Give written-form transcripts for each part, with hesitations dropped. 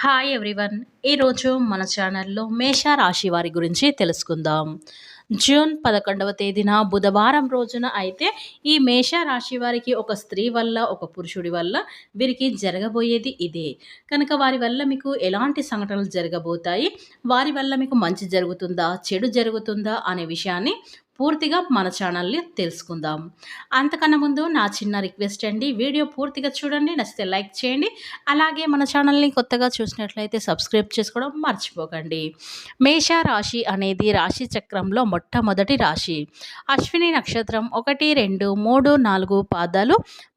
Hi everyone. ఈరోజు మన ఛానల్లో మేష రాశి వారి గురించి తెలుసుకుందాం. జూన్ 11వ తేదీన బుధవారం రోజున అయితే ఈ మేష రాశి వారికి ఒక స్త్రీ వల్ల, ఒక పురుషుడి వల్ల వీరికి జరగబోయేది ఇదే. కనుక వారి వల్ల మీకు ఎలాంటి సంఘటనలు జరగబోతాయి, వారి వల్ల మీకు మంచి జరుగుతుందా, చెడు జరుగుతుందా అనే విషయాన్ని పూర్తిగా మన ఛానల్ని తెలుసుకుందాం. అంతకన్నా ముందు నా చిన్న రిక్వెస్ట్ అండి, వీడియో పూర్తిగా చూడండి, నచ్చితే లైక్ చేయండి. అలాగే మన ఛానల్ని కొత్తగా చూసినట్లయితే సబ్స్క్రైబ్ చేసుకోవడం మర్చిపోకండి. మేష రాశి అనేది రాశి చక్రంలో మొట్టమొదటి రాశి. అశ్విని నక్షత్రం 1, 2, 3, 4 పాదాలు,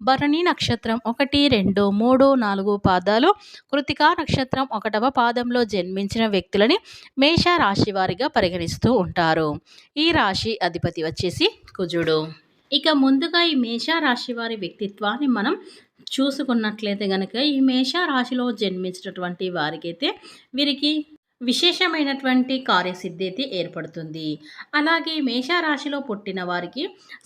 భరణి నక్షత్రం 1, 2, 3, 4 పాదాలు, కృతికా నక్షత్రం 1వ పాదంలో జన్మించిన వ్యక్తులని మేష రాశి వారిగా పరిగణిస్తూ ఉంటారు. ఈ రాశి అధిపతి వచ్చేసి కుజుడు. ఇక ముందుగా ఈ మేష రాశి వారి వ్యక్తిత్వాన్ని మనం చూసుకున్నట్లయితే గనక ఈ మేష రాశిలో జన్మించినటువంటి వారికైతే వీరికి విశేషమైనటువంటి కార్యసిద్ధి అయితే ఏర్పడుతుంది. అలాగే మేషరాశిలో పుట్టిన వారికి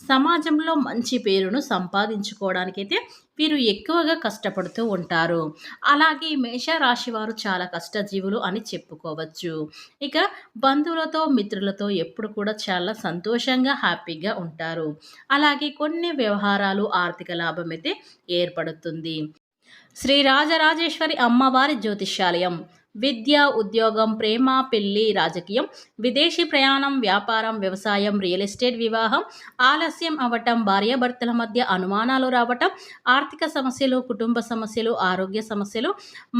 సమాజంలో మంచి పేరును సంపాదించుకోవడానికైతే వీరు ఎక్కువగా కష్టపడుతూ ఉంటారు. అలాగే మేషరాశి వారు చాలా కష్టజీవులు అని చెప్పుకోవచ్చు. ఇక బంధువులతో, మిత్రులతో ఎప్పుడు కూడా చాలా సంతోషంగా, హ్యాపీగా ఉంటారు. అలాగే కొన్ని వ్యవహారాలు, ఆర్థిక లాభం అయితే ఏర్పడుతుంది. శ్రీ రాజరాజేశ్వరి అమ్మవారి జ్యోతిష్యాలయం విద్య, ఉద్యోగం, ప్రేమ, పెళ్లి, రాజకీయం, విదేశీ ప్రయాణం, వ్యాపారం, వ్యవసాయం, రియల్ ఎస్టేట్, వివాహం, ఆలస్యం అవ్వటం, భార్యాభర్తల మధ్య అనుమానాలు రావటం, ఆర్థిక సమస్యలు, కుటుంబ సమస్యలు, ఆరోగ్య సమస్యలు,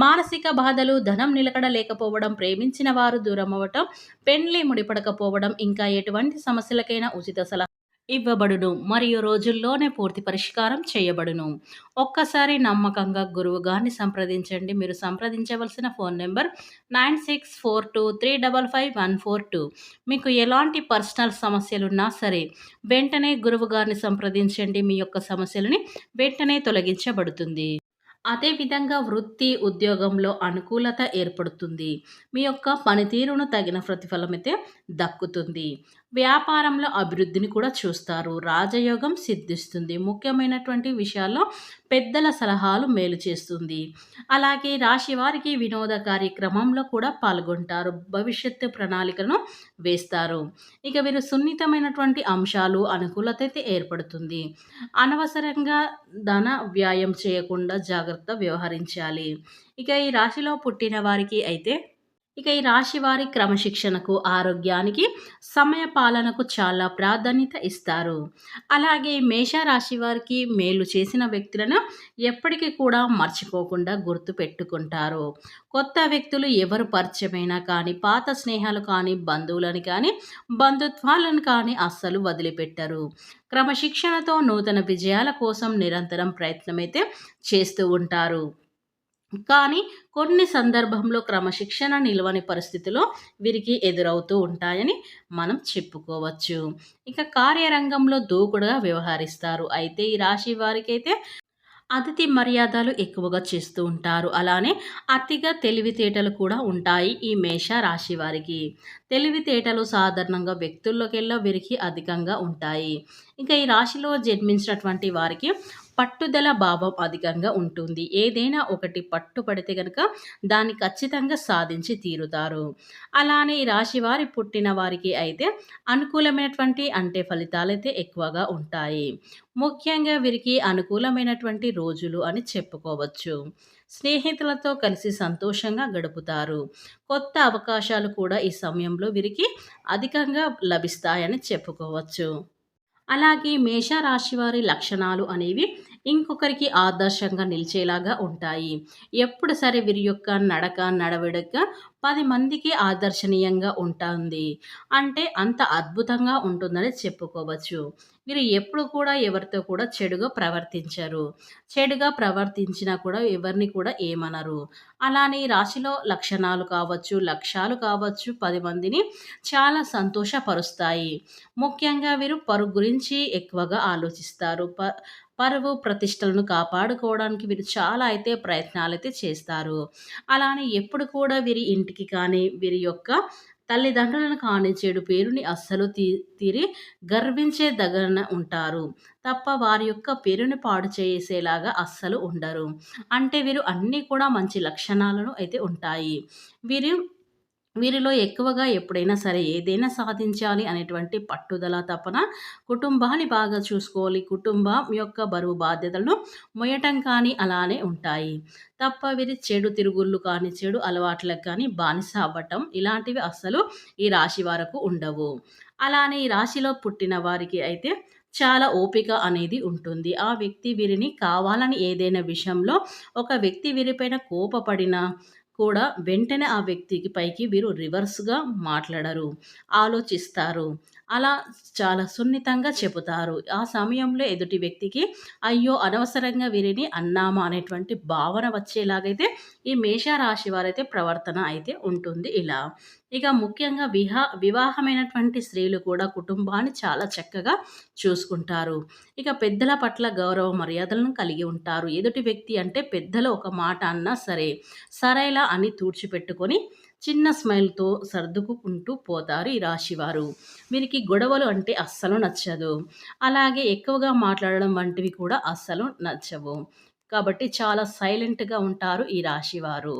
మానసిక బాధలు, ధనం నిలకడ లేకపోవడం, ప్రేమించిన వారు దూరం అవ్వటం, పెండ్లి ముడిపడకపోవడం, ఇంకా ఎటువంటి సమస్యలకైనా ఉచిత సలహా ఇవ్వబడును మరియు రోజుల్లోనే పూర్తి పరిష్కారం చేయబడును. ఒక్కసారి నమ్మకంగా గురువు గారిని సంప్రదించండి. మీరు సంప్రదించవలసిన ఫోన్ నెంబర్ 9642355142. మీకు ఎలాంటి పర్సనల్ సమస్యలున్నా సరే వెంటనే గురువు గారిని సంప్రదించండి. మీ యొక్క సమస్యలని వెంటనే తొలగించబడుతుంది. అదేవిధంగా వృత్తి, ఉద్యోగంలో అనుకూలత ఏర్పడుతుంది. మీ యొక్క పనితీరును తగిన ప్రతిఫలం అయితే దక్కుతుంది. వ్యాపారంలో అభివృద్ధిని కూడా చూస్తారు. రాజయోగం సిద్ధిస్తుంది. ముఖ్యమైనటువంటి విషయాల్లో పెద్దల సలహాలు మేలు చేస్తుంది. అలాగే రాశి వారికి వినోద కార్యక్రమంలో కూడా పాల్గొంటారు. భవిష్యత్తు ప్రణాళికను వేస్తారు. ఇక వీరు సున్నితమైనటువంటి అంశాలు అనుకూలత అయితే ఏర్పడుతుంది. అనవసరంగా ధన వ్యయం చేయకుండా జాగ్రత్త వ్యవహరించాలి. ఇక ఈ రాశిలో పుట్టిన వారికి అయితే ఈ రాశి వారి క్రమశిక్షణకు, ఆరోగ్యానికి, సమయ పాలనకు చాలా ప్రాధాన్యత ఇస్తారు. అలాగే మేషరాశి వారికి మేలు చేసిన వ్యక్తులను ఎప్పటికీ కూడా మర్చిపోకుండా గుర్తు పెట్టుకుంటారు. కొత్త వ్యక్తులు ఎవరు పరిచయమైనా కానీ, పాత స్నేహాలు కానీ, బంధువులను కానీ, బంధుత్వాలను కానీ అస్సలు వదిలిపెట్టరు. క్రమశిక్షణతో నూతన విజయాల కోసం నిరంతరం ప్రయత్నమైతే చేస్తూ ఉంటారు. కానీ కొన్ని సందర్భంలో క్రమశిక్షణ నిలవని పరిస్థితిలో వీరికి ఎదురవుతూ ఉంటాయని మనం చెప్పుకోవచ్చు. ఇక కార్యరంగంలో దూకుడుగా వ్యవహరిస్తారు. అయితే ఈ రాశి వారికైతే అతిథి మర్యాదలు ఎక్కువగా చేస్తూ ఉంటారు. అలానే అతిగా తెలివితేటలు కూడా ఉంటాయి ఈ మేష రాశి వారికి. తెలివితేటలు సాధారణంగా వ్యక్తుల్లోకెల్లా వీరికి అధికంగా ఉంటాయి. ఇంకా ఈ రాశిలో జన్మించినటువంటి వారికి పట్టుదల భావం అధికంగా ఉంటుంది. ఏదైనా ఒకటి పట్టుపడితే గనుక దాన్ని ఖచ్చితంగా సాధించి తీరుతారు. అలానే ఈ రాశి వారి పుట్టిన వారికి అయితే అనుకూలమైనటువంటి ఫలితాలైతే ఎక్కువగా ఉంటాయి. ముఖ్యంగా వీరికి అనుకూలమైనటువంటి రోజులు అని చెప్పుకోవచ్చు. స్నేహితులతో కలిసి సంతోషంగా గడుపుతారు. కొత్త అవకాశాలు కూడా ఈ సమయంలో వీరికి అధికంగా లభిస్తాయని చెప్పుకోవచ్చు. అలాగే మేషరాశి వారి లక్షణాలు అనేవి ఇంకొకరికి ఆదర్శంగా నిలిచేలాగా ఉంటాయి. ఎప్పుడు సరే వీరి యొక్క నడక, నడవడిక 10 మందికి ఆదర్శనీయంగా ఉంటుంది. అంటే అంత అద్భుతంగా ఉంటుందని చెప్పుకోవచ్చు. వీరు ఎప్పుడు కూడా ఎవరితో కూడా చెడుగా ప్రవర్తించరు. చెడుగా ప్రవర్తించినా కూడా ఎవరిని కూడా ఏమనరు. అలానే ఈ రాశిలో లక్షణాలు కావచ్చు, లక్ష్యాలు కావచ్చు 10 మందిని చాలా సంతోషపరుస్తాయి. ముఖ్యంగా వీరు పరుగు గురించి ఎక్కువగా ఆలోచిస్తారు. పరువు ప్రతిష్టలను కాపాడుకోవడానికి వీరు చాలా అయితే ప్రయత్నాలైతే చేస్తారు. అలానే ఎప్పుడు కూడా వీరి ఇంటికి కానీ, వీరి యొక్క తల్లిదండ్రులను కాని చెడు పేరుని అస్సలు తీరి గర్వించేదగన ఉంటారు. తప్ప వారి యొక్క పేరుని పాడు చేసేలాగా అస్సలు ఉండరు. అంటే వీరు అన్నీ కూడా మంచి లక్షణాలను అయితే ఉంటాయి. వీరు వీరిలో ఎక్కువగా ఎప్పుడైనా సరే ఏదైనా సాధించాలి అనేటువంటి పట్టుదల, తపన, కుటుంబాన్ని బాగా చూసుకోవాలి, కుటుంబం యొక్క బరువు బాధ్యతలను మోయటం కానీ అలానే ఉంటాయి. తప్ప వీరి చెడు తిరుగుళ్ళు కానీ, చెడు అలవాట్లకు కానీ బానిస అవ్వటం ఇలాంటివి అస్సలు ఈ రాశి వారకు ఉండవు. అలానే ఈ రాశిలో పుట్టిన వారికి అయితే చాలా ఓపిక అనేది ఉంటుంది. ఆ వ్యక్తి వీరిని కావాలని ఏదైనా విషయంలో ఒక వ్యక్తి వీరిపైన కోపపడినా కూడా వెంటనే ఆ వ్యక్తికి పైకి వీరు రివర్స్‌గా మాట్లాడరు. ఆలోచిస్తారు. అలా చాలా సున్నితంగా చెబుతారు. ఆ సమయంలో ఎదుటి వ్యక్తికి అయ్యో! అనవసరంగా వీరిని అన్నామా అనేటువంటి భావన వచ్చేలాగైతే ఈ మేషరాశి వారైతే ప్రవర్తన అయితే ఉంటుంది ఇలా. ఇక ముఖ్యంగా వివాహమైనటువంటి స్త్రీలు కూడా కుటుంబాన్ని చాలా చక్కగా చూసుకుంటారు. ఇక పెద్దల పట్ల గౌరవ మర్యాదలను కలిగి ఉంటారు. ఎదుటి వ్యక్తి అంటే పెద్దలు ఒక మాట అన్నా సరే, సరేలా అని తుడిచిపెట్టుకొని చిన్న స్మైల్‌తో సర్దుకుంటూ పోతారు ఈ రాశివారు. వీరికి గొడవలు అంటే అస్సలు నచ్చదు. అలాగే ఎక్కువగా మాట్లాడడం వంటివి కూడా అస్సలు నచ్చవు. కాబట్టి చాలా సైలెంట్‌గా ఉంటారు ఈ రాశివారు.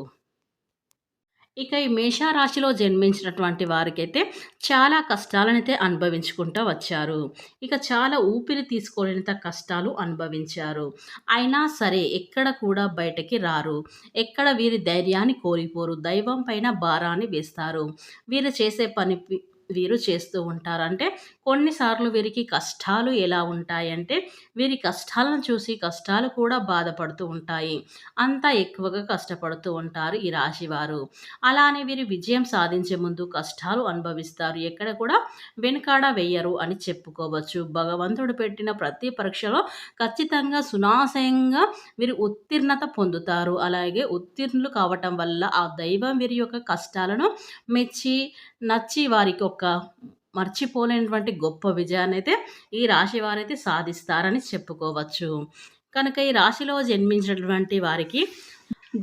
ఇక ఈ మేషరాశిలో జన్మించినటువంటి వారికైతే చాలా కష్టాలనైతే అనుభవించుకుంటా వచ్చారు. ఇక చాలా ఊపిరి తీసుకోలేనంత కష్టాలు అనుభవించారు. అయినా సరే ఎక్కడ కూడా బయటకి రారు. ఎక్కడ వీరి ధైర్యాన్ని కోల్పోరు. దైవం పైన భారాన్ని వేస్తారు. వీరు చేసే పని వీరు చేస్తూ ఉంటారు. అంటే కొన్నిసార్లు వీరికి కష్టాలు ఎలా ఉంటాయంటే, వీరి కష్టాలను చూసి కష్టాలు కూడా బాధపడుతూ ఉంటాయి. అంతా ఎక్కువగా కష్టపడుతూ ఉంటారు ఈ రాశివారు. అలానే వీరు విజయం సాధించే ముందు కష్టాలు అనుభవిస్తారు. ఎక్కడ కూడా వెనుకాడ వేయరు అని చెప్పుకోవచ్చు. భగవంతుడు పెట్టిన ప్రతి పరీక్షలో ఖచ్చితంగా సునాశయంగా వీరు ఉత్తీర్ణత పొందుతారు. అలాగే ఉత్తీర్ణులు కావటం వల్ల ఆ దైవం వీరి యొక్క కష్టాలను మెచ్చి, నచ్చి వారికి ఒక మర్చిపోలేనటువంటి గొప్ప విజయాన్నైతే ఈ రాశి వారైతే సాధిస్తారని చెప్పుకోవచ్చు. కనుక ఈ రాశిలో జన్మించినటువంటి వారికి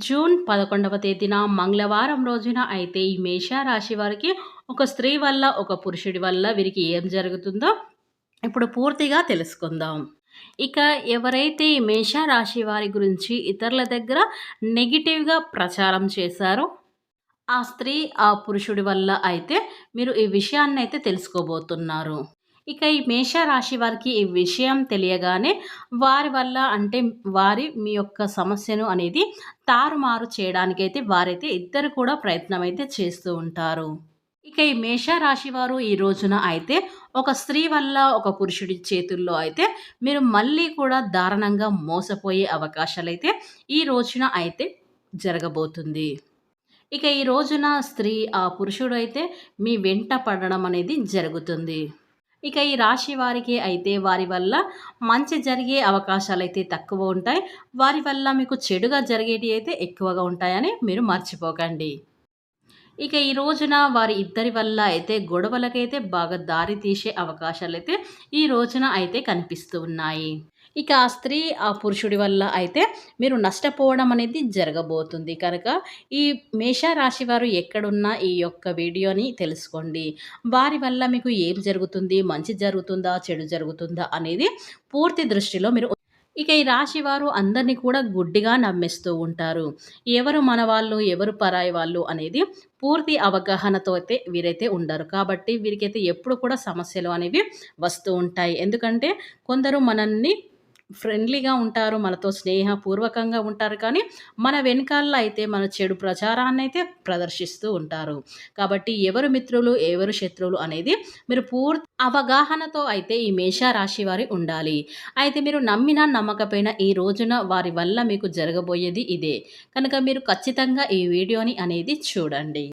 జూన్ 11వ తేదీన మంగళవారం రోజున అయితే ఈ మేషరాశి వారికి ఒక స్త్రీ వల్ల, ఒక పురుషుడి వల్ల వీరికి ఏం జరుగుతుందో ఇప్పుడు పూర్తిగా తెలుసుకుందాం. ఇక ఎవరైతే ఈ మేషరాశి వారి గురించి ఇతరుల దగ్గర నెగెటివ్‌గా ప్రచారం చేశారో ఆ స్త్రీ, ఆ పురుషుడి వల్ల అయితే మీరు ఈ విషయాన్నైతే తెలుసుకోబోతున్నారు. ఇక ఈ మేషరాశి వారికి ఈ విషయం తెలియగానే వారి వల్ల అంటే మీ యొక్క సమస్యను అనేది తారుమారు చేయడానికైతే వారైతే ఇద్దరు కూడా ప్రయత్నం అయితే చేస్తూ ఉంటారు. ఇక ఈ మేషరాశి వారు ఈ రోజున అయితే ఒక స్త్రీ వల్ల, ఒక పురుషుడి చేతుల్లో అయితే మీరు మళ్ళీ కూడా దారుణంగా మోసపోయే అవకాశాలైతే ఈ రోజున అయితే జరగబోతుంది. ఇక ఈ రోజున స్త్రీ, ఆ పురుషుడైతే మీ వెంట పడడం అనేది జరుగుతుంది. ఇక ఈ రాశి వారికి అయితే వారి వల్ల మంచి జరిగే అవకాశాలైతే తక్కువ ఉంటాయి. వారి వల్ల మీకు చెడుగా జరిగేటివి అయితే ఎక్కువగా ఉంటాయని మీరు మర్చిపోకండి. ఇక ఈ రోజున వారి ఇద్దరి వల్ల అయితే గొడవలకైతే బాగా దారి తీసే అవకాశాలైతే ఈ రోజున అయితే కనిపిస్తూ ఉన్నాయి. ఇక ఆ స్త్రీ, ఆ పురుషుడి వల్ల అయితే మీరు నష్టపోవడం అనేది జరగబోతుంది. కనుక ఈ మేషరాశి వారు ఎక్కడున్నా ఈ యొక్క వీడియోని తెలుసుకోండి. వారి వల్ల మీకు ఏం జరుగుతుంది? మంచి జరుగుతుందా? చెడు జరుగుతుందా? అనేది పూర్తి దృష్టిలో మీరు ఇక ఈ రాశి వారు అందరిని కూడా గుడ్డిగా నమ్మేస్తూ ఉంటారు. ఎవరు మనవాళ్ళు, ఎవరు పరాయి వాళ్ళు అనేది పూర్తి అవగాహనతో అయితే వీరైతే ఉండరు. కాబట్టి వీరికైతే ఎప్పుడు కూడా సమస్యలు అనేవి వస్తూ ఉంటాయి. ఎందుకంటే కొందరు మనల్ని ఫ్రెండ్లీగా ఉంటారు. మనతో స్నేహపూర్వకంగా ఉంటారు. కానీ మన వెనకాల అయితే మన చెడు ప్రచారాన్నయితే ప్రదర్శిస్తూ ఉంటారు. కాబట్టి ఎవరు మిత్రులు, ఎవరు శత్రువులు అనేది మీరు పూర్తి అవగాహనతో అయితే ఈ మేషరాశి వారి ఉండాలి. అయితే మీరు నమ్మినా నమ్మకపోయినా ఈ రోజున వారి వల్ల మీకు జరగబోయేది ఇదే. కనుక మీరు ఖచ్చితంగా ఈ వీడియోని అనేది చూడండి.